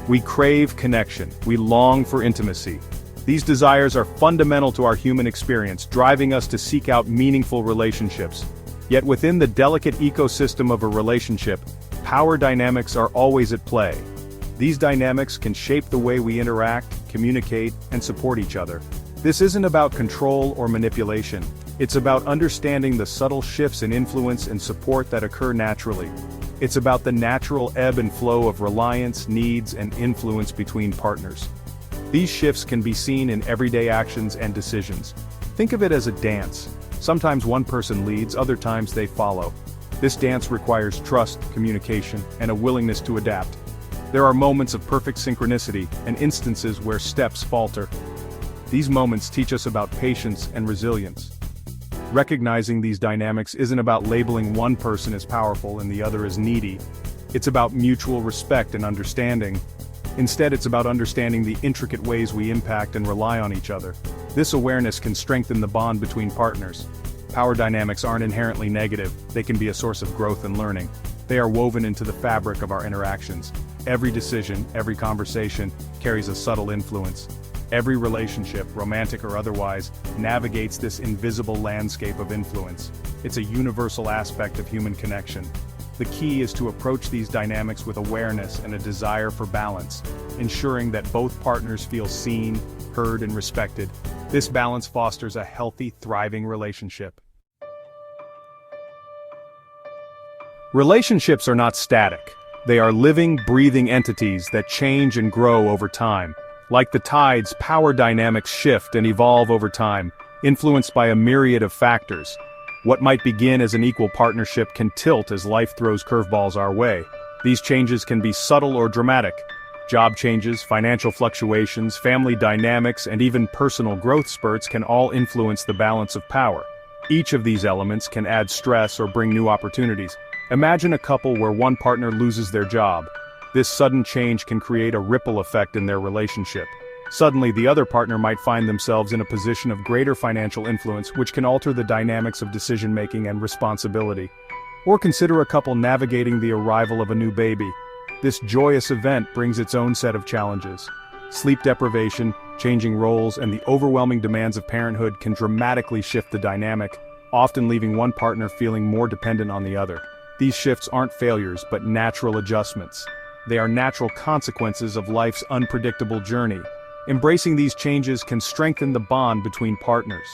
We crave connection. We long for intimacy. These desires are fundamental to our human experience, driving us to seek out meaningful relationships. Yet within the delicate ecosystem of a relationship, power dynamics are always at play. These dynamics can shape the way we interact, communicate, and support each other. This isn't about control or manipulation. It's about understanding the subtle shifts in influence and support that occur naturally. It's about the natural ebb and flow of reliance, needs, and influence between partners. These shifts can be seen in everyday actions and decisions. Think of it as a dance. Sometimes one person leads, other times they follow. This dance requires trust, communication, and a willingness to adapt. There are moments of perfect synchronicity, and instances where steps falter. These moments teach us about patience and resilience. Recognizing these dynamics isn't about labeling one person as powerful and the other as needy. It's about mutual respect and understanding. Instead, it's about understanding the intricate ways we impact and rely on each other. This awareness can strengthen the bond between partners. Power dynamics aren't inherently negative, they can be a source of growth and learning. They are woven into the fabric of our interactions. Every decision, every conversation, carries a subtle influence. Every relationship, romantic or otherwise, navigates this invisible landscape of influence. It's a universal aspect of human connection. The key is to approach these dynamics with awareness and a desire for balance, ensuring that both partners feel seen, heard, and respected. This balance fosters a healthy, thriving relationship. Relationships are not static. They are living, breathing entities that change and grow over time. Like the tides, power dynamics shift and evolve over time, influenced by a myriad of factors. What might begin as an equal partnership can tilt as life throws curveballs our way. These changes can be subtle or dramatic. Job changes, financial fluctuations, family dynamics, and even personal growth spurts can all influence the balance of power. Each of these elements can add stress or bring new opportunities. Imagine a couple where one partner loses their job. This sudden change can create a ripple effect in their relationship. Suddenly, the other partner might find themselves in a position of greater financial influence, which can alter the dynamics of decision-making and responsibility. Or consider a couple navigating the arrival of a new baby. This joyous event brings its own set of challenges. Sleep deprivation, changing roles, and the overwhelming demands of parenthood can dramatically shift the dynamic, often leaving one partner feeling more dependent on the other. These shifts aren't failures, but natural adjustments. They are natural consequences of life's unpredictable journey. Embracing these changes can strengthen the bond between partners.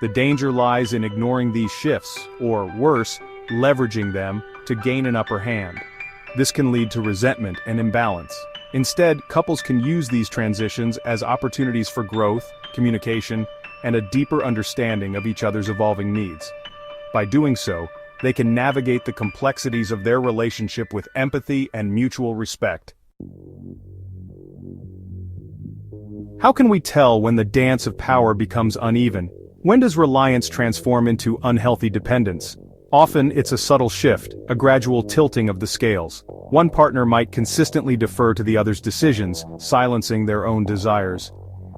The danger lies in ignoring these shifts, or worse, leveraging them to gain an upper hand. This can lead to resentment and imbalance. Instead, couples can use these transitions as opportunities for growth, communication, and a deeper understanding of each other's evolving needs. By doing so, they can navigate the complexities of their relationship with empathy and mutual respect. How can we tell when the dance of power becomes uneven? When does reliance transform into unhealthy dependence? Often, it's a subtle shift, a gradual tilting of the scales. One partner might consistently defer to the other's decisions, silencing their own desires.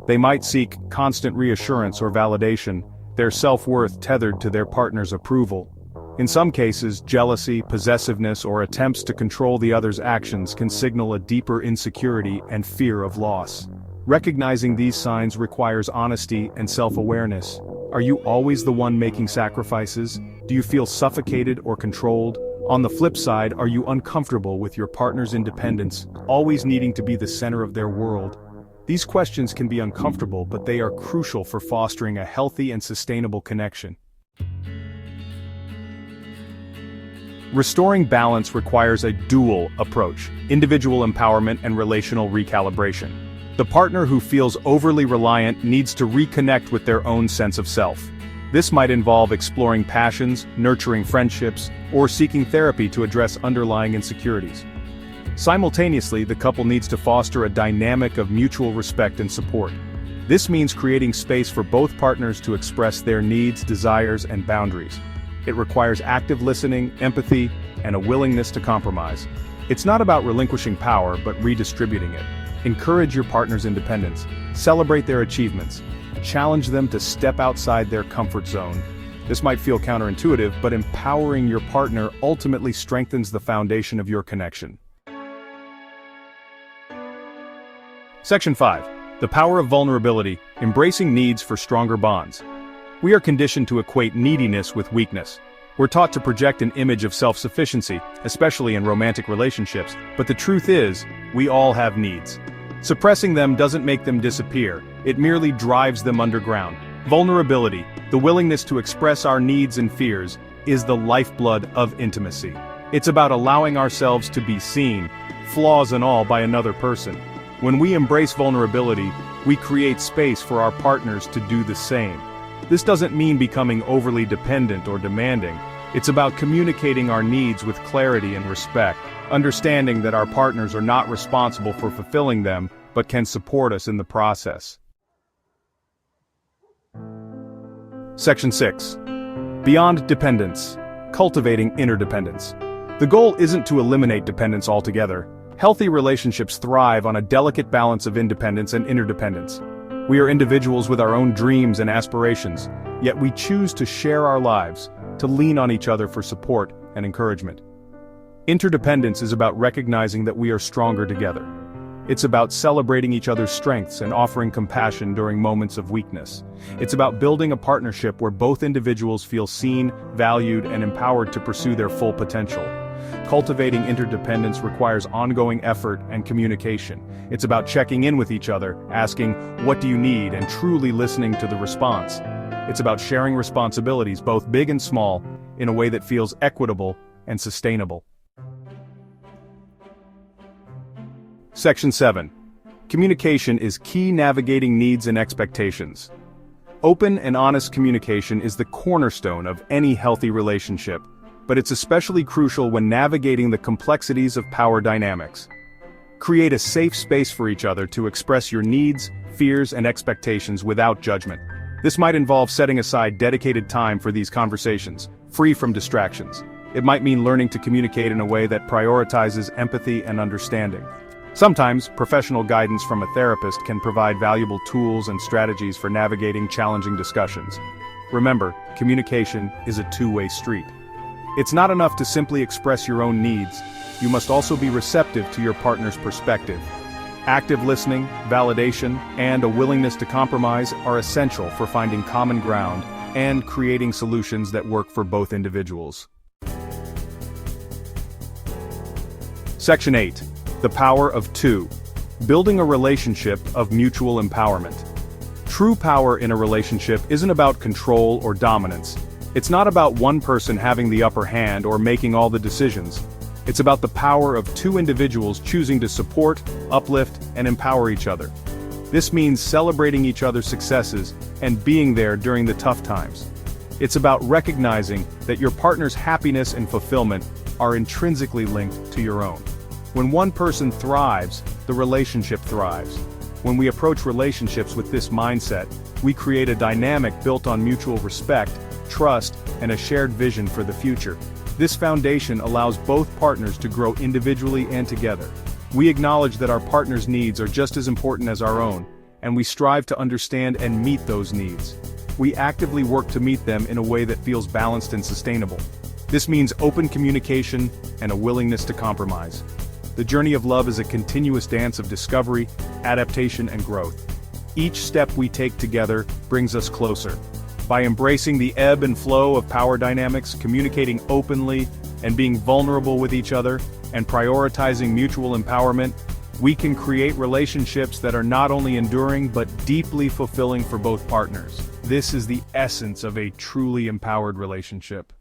They might seek constant reassurance or validation, their self-worth tethered to their partner's approval. In some cases, jealousy, possessiveness, or attempts to control the other's actions can signal a deeper insecurity and fear of loss. Recognizing these signs requires honesty and self-awareness. Are you always the one making sacrifices? Do you feel suffocated or controlled? On the flip side, are you uncomfortable with your partner's independence, always needing to be the center of their world? These questions can be uncomfortable, but they are crucial for fostering a healthy and sustainable connection. Restoring balance requires a dual approach: individual empowerment and relational recalibration. The partner who feels overly reliant needs to reconnect with their own sense of self. This might involve exploring passions, nurturing friendships, or seeking therapy to address underlying insecurities. Simultaneously, the couple needs to foster a dynamic of mutual respect and support. This means creating space for both partners to express their needs, desires, and boundaries. It requires active listening, empathy, and a willingness to compromise. It's not about relinquishing power, but redistributing it. Encourage your partner's independence. Celebrate their achievements. Challenge them to step outside their comfort zone. This might feel counterintuitive, but empowering your partner ultimately strengthens the foundation of your connection. Section 5. The power of vulnerability, embracing needs for stronger bonds. We are conditioned to equate neediness with weakness. We're taught to project an image of self-sufficiency, especially in romantic relationships, but the truth is, we all have needs. Suppressing them doesn't make them disappear, it merely drives them underground. Vulnerability, the willingness to express our needs and fears, is the lifeblood of intimacy. It's about allowing ourselves to be seen, flaws and all, by another person. When we embrace vulnerability, we create space for our partners to do the same. This doesn't mean becoming overly dependent or demanding. It's about communicating our needs with clarity and respect, understanding that our partners are not responsible for fulfilling them, but can support us in the process. Section 6. Beyond dependence, cultivating interdependence. The goal isn't to eliminate dependence altogether. Healthy relationships thrive on a delicate balance of independence and interdependence. We are individuals with our own dreams and aspirations, yet we choose to share our lives, to lean on each other for support and encouragement. Interdependence is about recognizing that we are stronger together. It's about celebrating each other's strengths and offering compassion during moments of weakness. It's about building a partnership where both individuals feel seen, valued, and empowered to pursue their full potential. Cultivating interdependence requires ongoing effort and communication. It's about checking in with each other, asking, "What do you need?" and truly listening to the response. It's about sharing responsibilities, both big and small, in a way that feels equitable and sustainable. Section 7. Communication is key navigating needs and expectations. Open and honest communication is the cornerstone of any healthy relationship, but it's especially crucial when navigating the complexities of power dynamics. Create a safe space for each other to express your needs, fears, and expectations without judgment. This might involve setting aside dedicated time for these conversations, free from distractions. It might mean learning to communicate in a way that prioritizes empathy and understanding. Sometimes, professional guidance from a therapist can provide valuable tools and strategies for navigating challenging discussions. Remember, communication is a two-way street. It's not enough to simply express your own needs, you must also be receptive to your partner's perspective. Active listening, validation, and a willingness to compromise are essential for finding common ground and creating solutions that work for both individuals. Section 8. The power of two. Building a relationship of mutual empowerment. True power in a relationship isn't about control or dominance. It's not about one person having the upper hand or making all the decisions. It's about the power of two individuals choosing to support, uplift, and empower each other. This means celebrating each other's successes and being there during the tough times. It's about recognizing that your partner's happiness and fulfillment are intrinsically linked to your own. When one person thrives, the relationship thrives. When we approach relationships with this mindset, we create a dynamic built on mutual respect, trust, and a shared vision for the future. This foundation allows both partners to grow individually and together. We acknowledge that our partner's needs are just as important as our own, and we strive to understand and meet those needs. We actively work to meet them in a way that feels balanced and sustainable. This means open communication and a willingness to compromise. The journey of love is a continuous dance of discovery, adaptation, and growth. Each step we take together brings us closer. By embracing the ebb and flow of power dynamics, communicating openly, and being vulnerable with each other, and prioritizing mutual empowerment, we can create relationships that are not only enduring but deeply fulfilling for both partners. This is the essence of a truly empowered relationship.